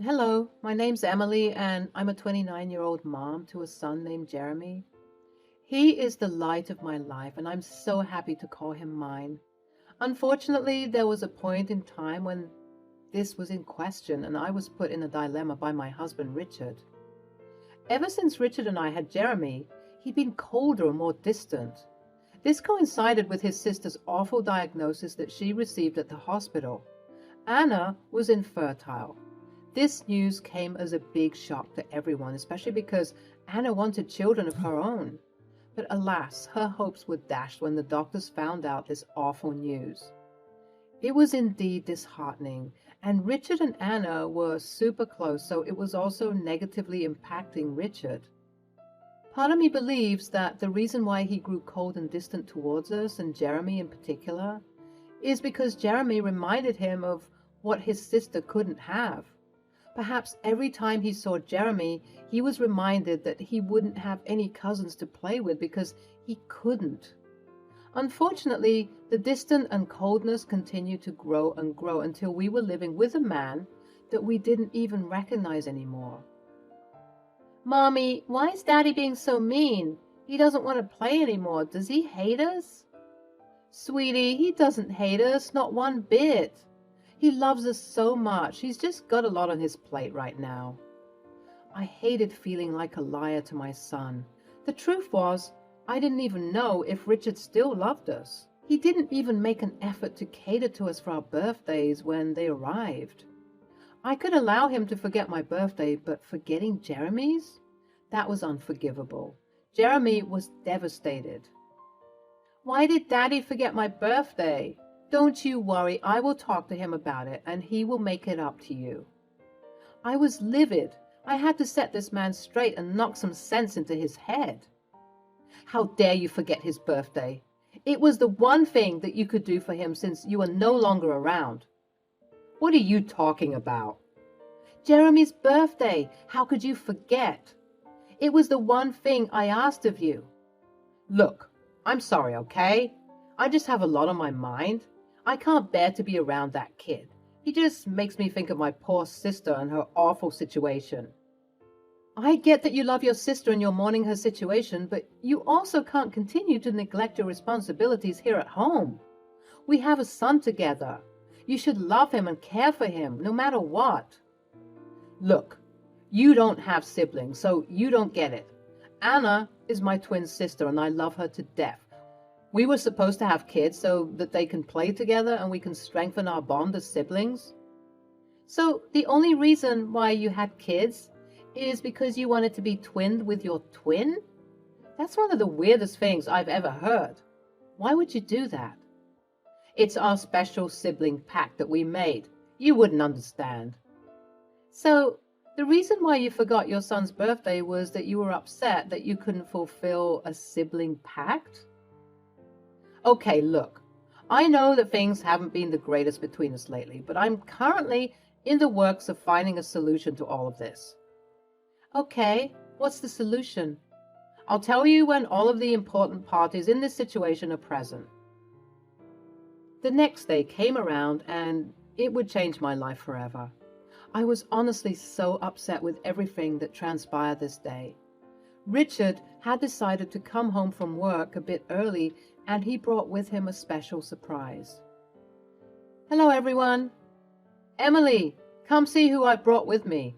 Hello, my name's Emily, and I'm a 29-year-old mom to a son named Jeremy. He is the light of my life, and I'm so happy to call him mine. Unfortunately, there was a point in time when this was in question, and I was put in a dilemma by my husband, Richard. Ever since Richard and I had Jeremy, he'd been colder and more distant. This coincided with his sister's awful diagnosis that she received at the hospital. Anna was infertile. This news came as a big shock to everyone, especially because Anna wanted children of her own. But alas, her hopes were dashed when the doctors found out this awful news. It was indeed disheartening, and Richard and Anna were super close, so it was also negatively impacting Richard. Part of me believes that the reason why he grew cold and distant towards us, and Jeremy in particular, is because Jeremy reminded him of what his sister couldn't have. Perhaps every time he saw Jeremy, he was reminded that he wouldn't have any cousins to play with because he couldn't. Unfortunately, the distance and coldness continued to grow and grow until we were living with a man that we didn't even recognize anymore. Mommy, why is Daddy being so mean? He doesn't want to play anymore. Does he hate us? Sweetie, he doesn't hate us, not one bit. He loves us so much. He's just got a lot on his plate right now. I hated feeling like a liar to my son. The truth was, I didn't even know if Richard still loved us. He didn't even make an effort to cater to us for our birthdays when they arrived. I could allow him to forget my birthday, but forgetting Jeremy's? That was unforgivable. Jeremy was devastated. Why did Daddy forget my birthday? Don't you worry, I will talk to him about it, and he will make it up to you. I was livid. I had to set this man straight and knock some sense into his head. How dare you forget his birthday? It was the one thing that you could do for him since you are no longer around. What are you talking about? Jeremy's birthday. How could you forget? It was the one thing I asked of you. Look, I'm sorry, okay? I just have a lot on my mind. I can't bear to be around that kid. He just makes me think of my poor sister and her awful situation. I get that you love your sister and you're mourning her situation, but you also can't continue to neglect your responsibilities here at home. We have a son together. You should love him and care for him, no matter what. Look, you don't have siblings, so you don't get it. Anna is my twin sister, and I love her to death. We were supposed to have kids so that they can play together and we can strengthen our bond as siblings. So the only reason why you had kids is because you wanted to be twinned with your twin? That's one of the weirdest things I've ever heard. Why would you do that? It's our special sibling pact that we made. You wouldn't understand. So the reason why you forgot your son's birthday was that you were upset that you couldn't fulfill a sibling pact? Okay, look, I know that things haven't been the greatest between us lately, but I'm currently in the works of finding a solution to all of this. Okay, what's the solution? I'll tell you when all of the important parties in this situation are present. The next day came around and it would change my life forever. I was honestly so upset with everything that transpired this day. Richard had decided to come home from work a bit early, and he brought with him a special surprise. Hello, everyone. Emily, come see who I brought with me.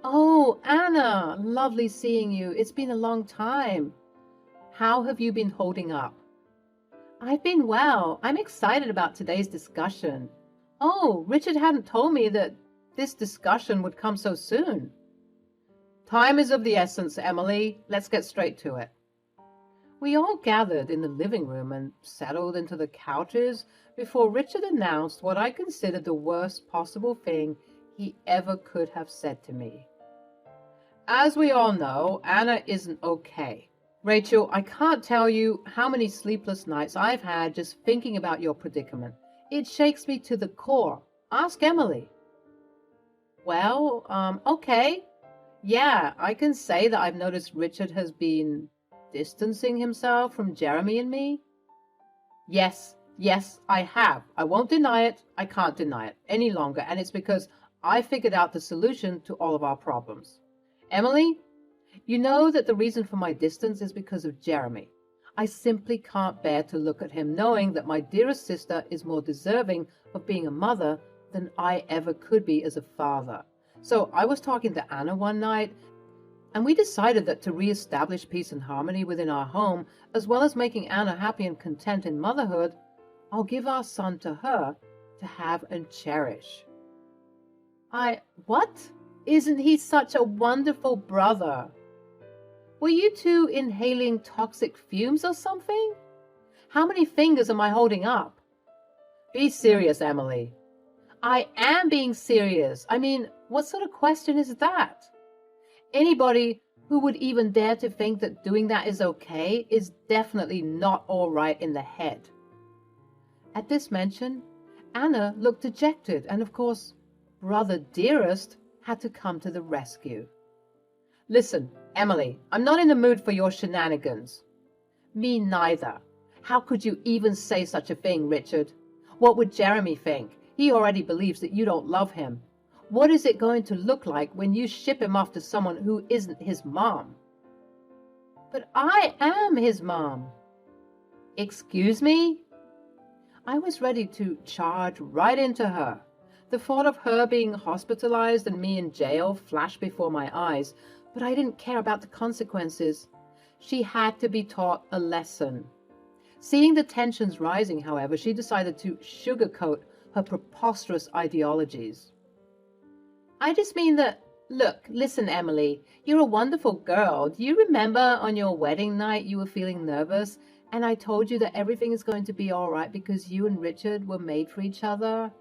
Oh, Anna, lovely seeing you. It's been a long time. How have you been holding up? I've been well. I'm excited about today's discussion. Oh, Richard hadn't told me that this discussion would come so soon. Time is of the essence, Emily. Let's get straight to it. We all gathered in the living room and settled into the couches before Richard announced what I considered the worst possible thing he ever could have said to me. As we all know, Anna isn't okay. Rachel, I can't tell you how many sleepless nights I've had just thinking about your predicament. It shakes me to the core. Ask Emily. Well, okay. Yeah, I can say that I've noticed Richard has been distancing himself from Jeremy and me. Yes, I have. I won't deny it. I can't deny it any longer. And it's because I figured out the solution to all of our problems. Emily, you know that the reason for my distance is because of Jeremy. I simply can't bear to look at him knowing that my dearest sister is more deserving of being a mother than I ever could be as a father. So I was talking to Anna one night, and we decided that to re-establish peace and harmony within our home, as well as making Anna happy and content in motherhood, I'll give our son to her to have and cherish. What? Isn't he such a wonderful brother? Were you two inhaling toxic fumes or something? How many fingers am I holding up? Be serious, Emily. I am being serious. I mean, what sort of question is that? Anybody who would even dare to think that doing that is okay is definitely not all right in the head. At this mention, Anna looked dejected, and of course, Brother Dearest had to come to the rescue. Listen, Emily, I'm not in the mood for your shenanigans. Me neither. How could you even say such a thing, Richard? What would Jeremy think? He already believes that you don't love him. What is it going to look like when you ship him off to someone who isn't his mom? But I am his mom. Excuse me? I was ready to charge right into her. The thought of her being hospitalized and me in jail flashed before my eyes, but I didn't care about the consequences. She had to be taught a lesson. Seeing the tensions rising, however, she decided to sugarcoat her preposterous ideologies. I just mean that, look, listen, Emily, you're a wonderful girl. Do you remember on your wedding night you were feeling nervous and I told you that everything is going to be all right because you and Richard were made for each other?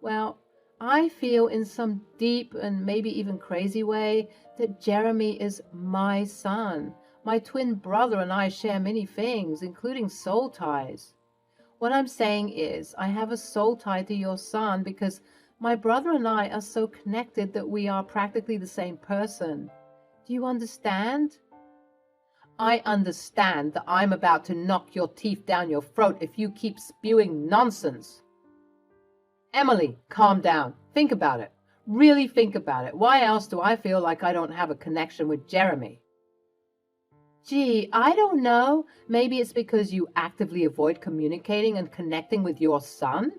Well, I feel in some deep and maybe even crazy way that Jeremy is my son. My twin brother and I share many things, including soul ties. What I'm saying is I have a soul tie to your son because my brother and I are so connected that we are practically the same person. Do you understand? I understand that I'm about to knock your teeth down your throat if you keep spewing nonsense. Emily, calm down. Think about it. Really think about it. Why else do I feel like I don't have a connection with Jeremy? Gee, I don't know. Maybe it's because you actively avoid communicating and connecting with your son?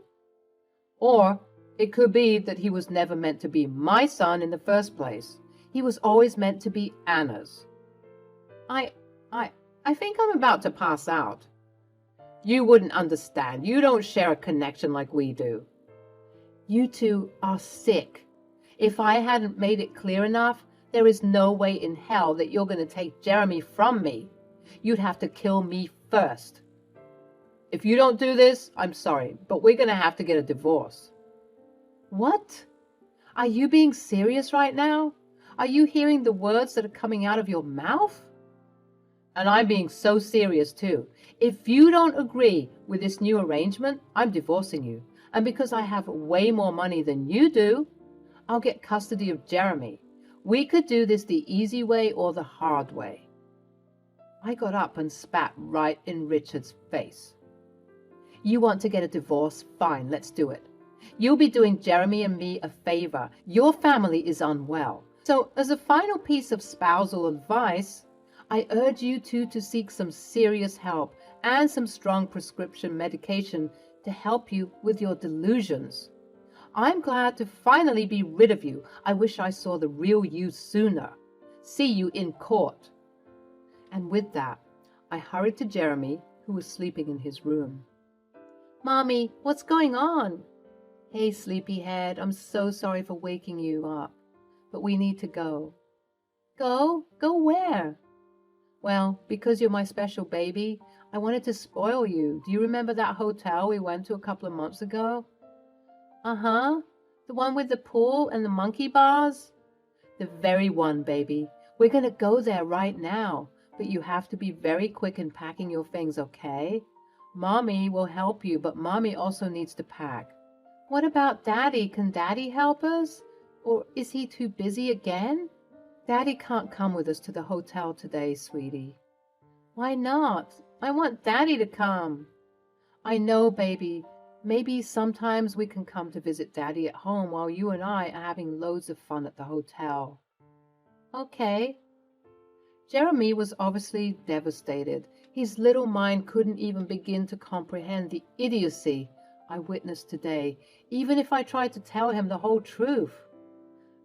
Or it could be that he was never meant to be my son in the first place. He was always meant to be Anna's. I think I'm about to pass out. You wouldn't understand. You don't share a connection like we do. You two are sick. If I hadn't made it clear enough, there is no way in hell that you're going to take Jeremy from me. You'd have to kill me first. If you don't do this, I'm sorry, but we're going to have to get a divorce. What? Are you being serious right now? Are you hearing the words that are coming out of your mouth? And I'm being so serious too. If you don't agree with this new arrangement, I'm divorcing you. And because I have way more money than you do, I'll get custody of Jeremy. We could do this the easy way or the hard way. I got up and spat right in Richard's face. You want to get a divorce? Fine, let's do it. You'll be doing Jeremy and me a favor. Your family is unwell. So as a final piece of spousal advice, I urge you two to seek some serious help and some strong prescription medication to help you with your delusions. I'm glad to finally be rid of you. I wish I saw the real you sooner. See you in court. And with that, I hurried to Jeremy, who was sleeping in his room. Mommy, what's going on? Hey, sleepyhead, I'm so sorry for waking you up, but we need to go. Go? Go where? Well, because you're my special baby, I wanted to spoil you. Do you remember that hotel we went to a couple of months ago? Uh-huh. The one with the pool and the monkey bars? The very one, baby. We're going to go there right now, but you have to be very quick in packing your things, okay? Mommy will help you, but Mommy also needs to pack. What about Daddy? Can Daddy help us? Or is he too busy again? Daddy can't come with us to the hotel today, sweetie. Why not? I want Daddy to come. I know, baby, Maybe sometimes we can come to visit Daddy at home while you and I are having loads of fun at the hotel. Okay. Jeremy was obviously devastated. His little mind couldn't even begin to comprehend the idiocy I witnessed today, even if I tried to tell him the whole truth.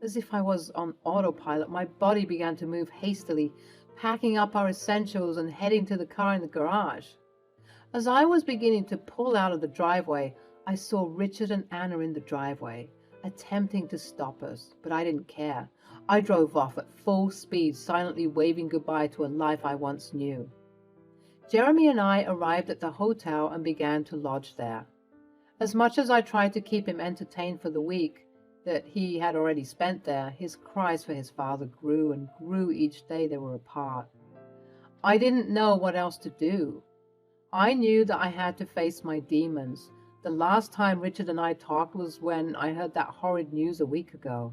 As if I was on autopilot, my body began to move hastily, packing up our essentials and heading to the car in the garage. As I was beginning to pull out of the driveway, I saw Richard and Anna in the driveway, attempting to stop us, but I didn't care. I drove off at full speed, silently waving goodbye to a life I once knew. Jeremy and I arrived at the hotel and began to lodge there. As much as I tried to keep him entertained for the week that he had already spent there, his cries for his father grew and grew each day they were apart. I didn't know what else to do. I knew that I had to face my demons. The last time Richard and I talked was when I heard that horrid news a week ago.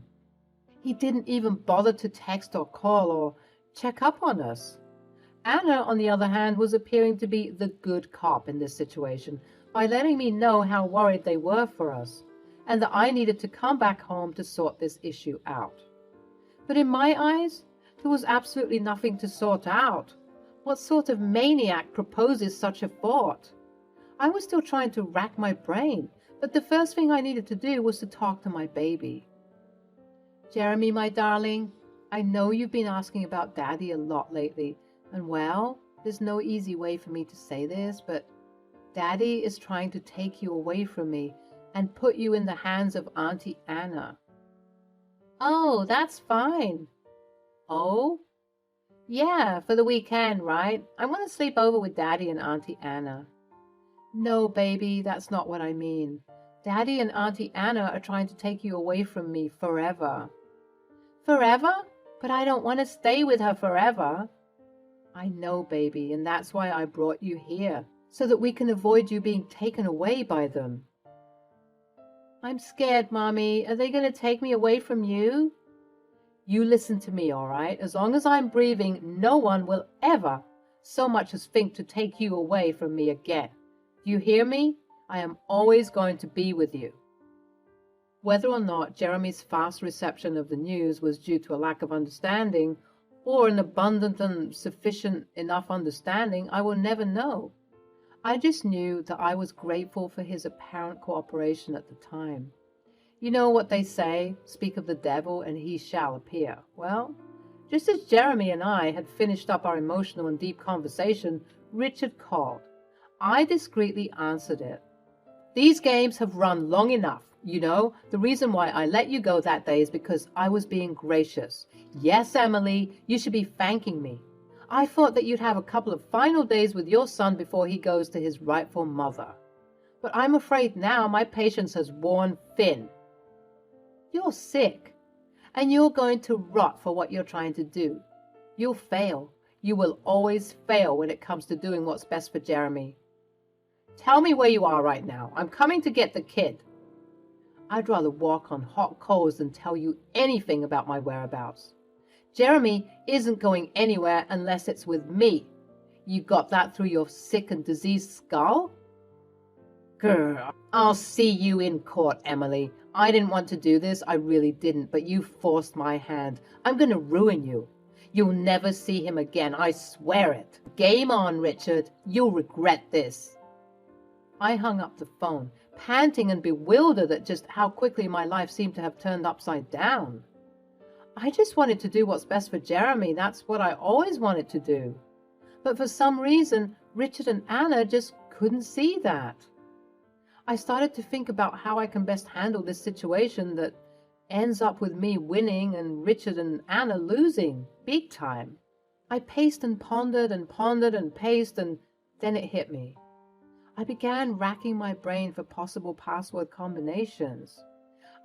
He didn't even bother to text or call or check up on us. Anna, on the other hand, was appearing to be the good cop in this situation by letting me know how worried they were for us, and that I needed to come back home to sort this issue out. But in my eyes, there was absolutely nothing to sort out. What sort of maniac proposes such a thought? I was still trying to rack my brain, but the first thing I needed to do was to talk to my baby. Jeremy, my darling, I know you've been asking about Daddy a lot lately, and well, there's no easy way for me to say this, but Daddy is trying to take you away from me and put you in the hands of Auntie Anna. Oh, that's fine. Oh? Yeah, for the weekend, right? I want to sleep over with Daddy and Auntie Anna. No, baby, that's not what I mean. Daddy and Auntie Anna are trying to take you away from me forever. Forever? But I don't want to stay with her forever. I know, baby, and that's why I brought you here, so that we can avoid you being taken away by them. I'm scared, Mommy. Are they going to take me away from you? You listen to me, all right? As long as I'm breathing, no one will ever so much as think to take you away from me again. Do you hear me? I am always going to be with you. Whether or not Jeremy's fast reception of the news was due to a lack of understanding or an abundant and sufficient enough understanding, I will never know. I just knew that I was grateful for his apparent cooperation at the time. You know what they say, speak of the devil and he shall appear. Well, just as Jeremy and I had finished up our emotional and deep conversation, Richard called. I discreetly answered it. These games have run long enough. You know, the reason why I let you go that day is because I was being gracious. Yes, Emily, you should be thanking me. I thought that you'd have a couple of final days with your son before he goes to his rightful mother. But I'm afraid now my patience has worn thin. You're sick, and you're going to rot for what you're trying to do. You'll fail. You will always fail when it comes to doing what's best for Jeremy. Tell me where you are right now. I'm coming to get the kid. I'd rather walk on hot coals than tell you anything about my whereabouts. Jeremy isn't going anywhere unless it's with me. You got that through your sick and diseased skull? Grr, I'll see you in court, Emily. I didn't want to do this, I really didn't, but you forced my hand. I'm going to ruin you. You'll never see him again, I swear it. Game on, Richard. You'll regret this. I hung up the phone, panting and bewildered at just how quickly my life seemed to have turned upside down. I just wanted to do what's best for Jeremy. That's what I always wanted to do. But for some reason, Richard and Anna just couldn't see that. I started to think about how I can best handle this situation that ends up with me winning and Richard and Anna losing, big time. I paced and pondered and paced, and then it hit me. I began racking my brain for possible password combinations.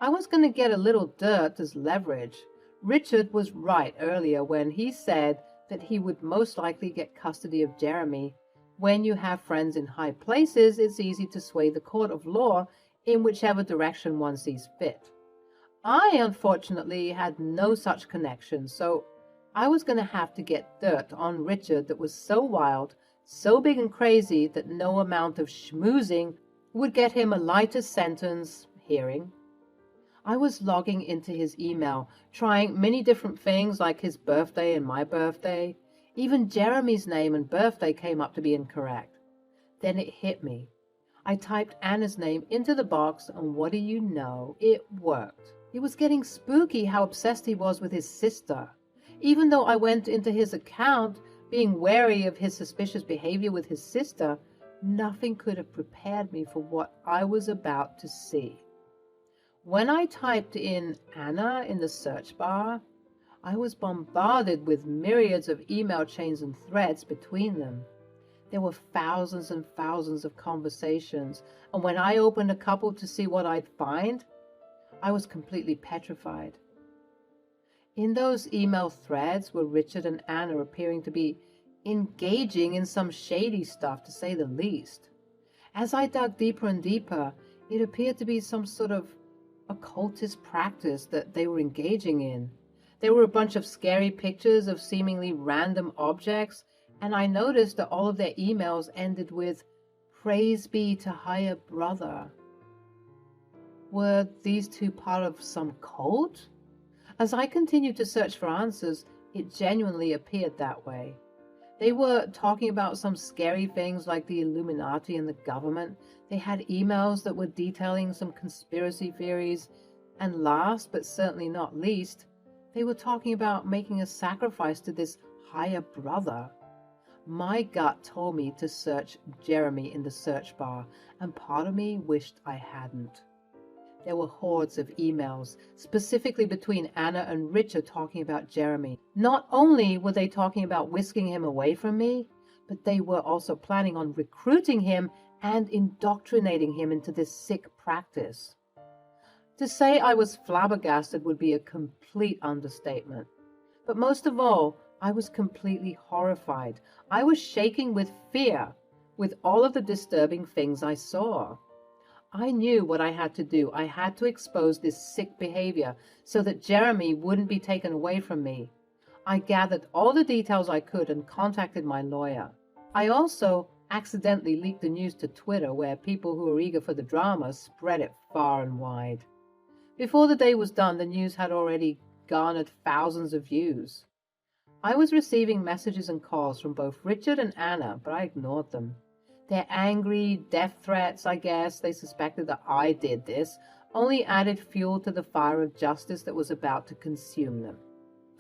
I was going to get a little dirt as leverage. Richard was right earlier when he said that he would most likely get custody of Jeremy. When you have friends in high places, it's easy to sway the court of law in whichever direction one sees fit. I, unfortunately, had no such connection, so I was going to have to get dirt on Richard that was so wild, so big and crazy that no amount of schmoozing would get him a lighter sentence hearing. I was logging into his email, trying many different things like his birthday and my birthday. Even Jeremy's name and birthday came up to be incorrect. Then it hit me. I typed Anna's name into the box, and what do you know? It worked. It was getting spooky how obsessed he was with his sister. Even though I went into his account, being wary of his suspicious behavior with his sister, nothing could have prepared me for what I was about to see. When I typed in Anna in the search bar, I was bombarded with myriads of email chains and threads between them. There were thousands and thousands of conversations, and when I opened a couple to see what I'd find, I was completely petrified. In those email threads were Richard and Anna appearing to be engaging in some shady stuff, to say the least. As I dug deeper and deeper, it appeared to be some sort of occultist practice that they were engaging in. There were a bunch of scary pictures of seemingly random objects, and I noticed that all of their emails ended with, "Praise be to higher brother." Were these two part of some cult? As I continued to search for answers, it genuinely appeared that way. They were talking about some scary things like the Illuminati and the government. They had emails that were detailing some conspiracy theories. And last, but certainly not least, they were talking about making a sacrifice to this higher brother. My gut told me to search Jeremy in the search bar, and part of me wished I hadn't. There were hordes of emails, specifically between Anna and Richard, talking about Jeremy. Not only were they talking about whisking him away from me, but they were also planning on recruiting him and indoctrinating him into this sick practice. To say I was flabbergasted would be a complete understatement. But most of all, I was completely horrified. I was shaking with fear with all of the disturbing things I saw. I knew what I had to do. I had to expose this sick behavior so that Jeremy wouldn't be taken away from me. I gathered all the details I could and contacted my lawyer. I also accidentally leaked the news to Twitter, where people who were eager for the drama spread it far and wide. Before the day was done, the news had already garnered thousands of views. I was receiving messages and calls from both Richard and Anna, but I ignored them. Their angry death threats, I guess they suspected that I did this, only added fuel to the fire of justice that was about to consume them.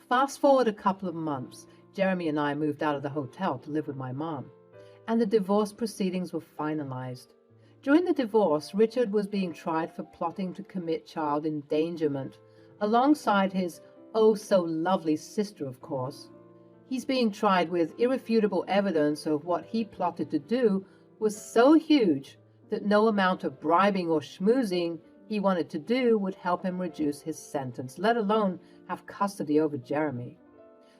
Fast forward a couple of months, Jeremy and I moved out of the hotel to live with my mom, and the divorce proceedings were finalized. During the divorce, Richard was being tried for plotting to commit child endangerment, alongside his oh-so-lovely sister, of course. He's being tried with irrefutable evidence of what he plotted to do was so huge that no amount of bribing or schmoozing he wanted to do would help him reduce his sentence, let alone have custody over Jeremy.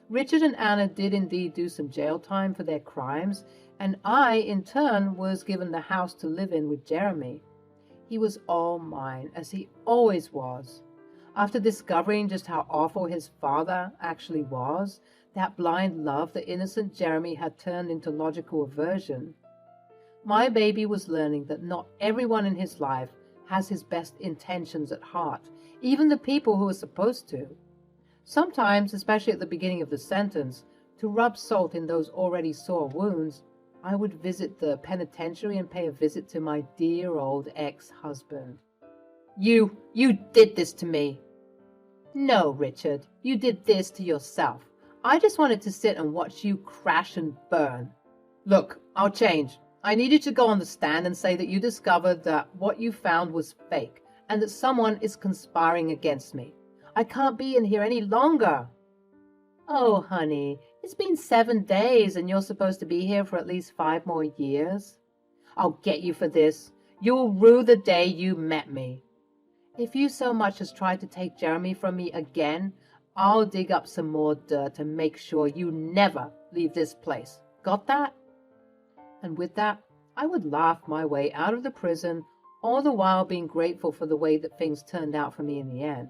Richard and Anna did indeed do some jail time for their crimes, and I, in turn, was given the house to live in with Jeremy. He was all mine, as he always was. After discovering just how awful his father actually was, that blind love that innocent Jeremy had turned into logical aversion, my baby was learning that not everyone in his life has his best intentions at heart, even the people who are supposed to. Sometimes, especially at the beginning of the sentence, to rub salt in those already sore wounds, I would visit the penitentiary and pay a visit to my dear old ex-husband. You did this to me. No, Richard, you did this to yourself. I just wanted to sit and watch you crash and burn. Look, I'll change. I need you to go on the stand and say that you discovered that what you found was fake and that someone is conspiring against me. I can't be in here any longer. Oh, honey, it's been 7 days and you're supposed to be here for at least 5 more years. I'll get you for this. You'll rue the day you met me. If you so much as try to take Jeremy from me again, I'll dig up some more dirt and make sure you never leave this place. Got that? And with that, I would laugh my way out of the prison, all the while being grateful for the way that things turned out for me in the end.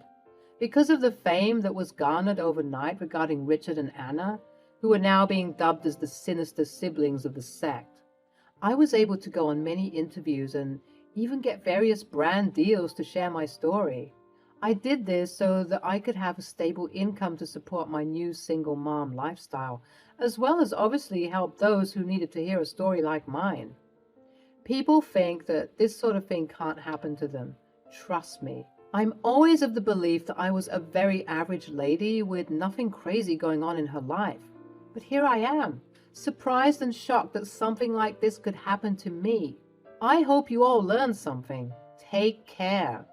Because of the fame that was garnered overnight regarding Richard and Anna, who were now being dubbed as the sinister siblings of the sect, I was able to go on many interviews and even get various brand deals to share my story. I did this so that I could have a stable income to support my new single mom lifestyle, as well as obviously help those who needed to hear a story like mine. People think that this sort of thing can't happen to them. Trust me. I'm always of the belief that I was a very average lady with nothing crazy going on in her life. But here I am, surprised and shocked that something like this could happen to me. I hope you all learned something. Take care.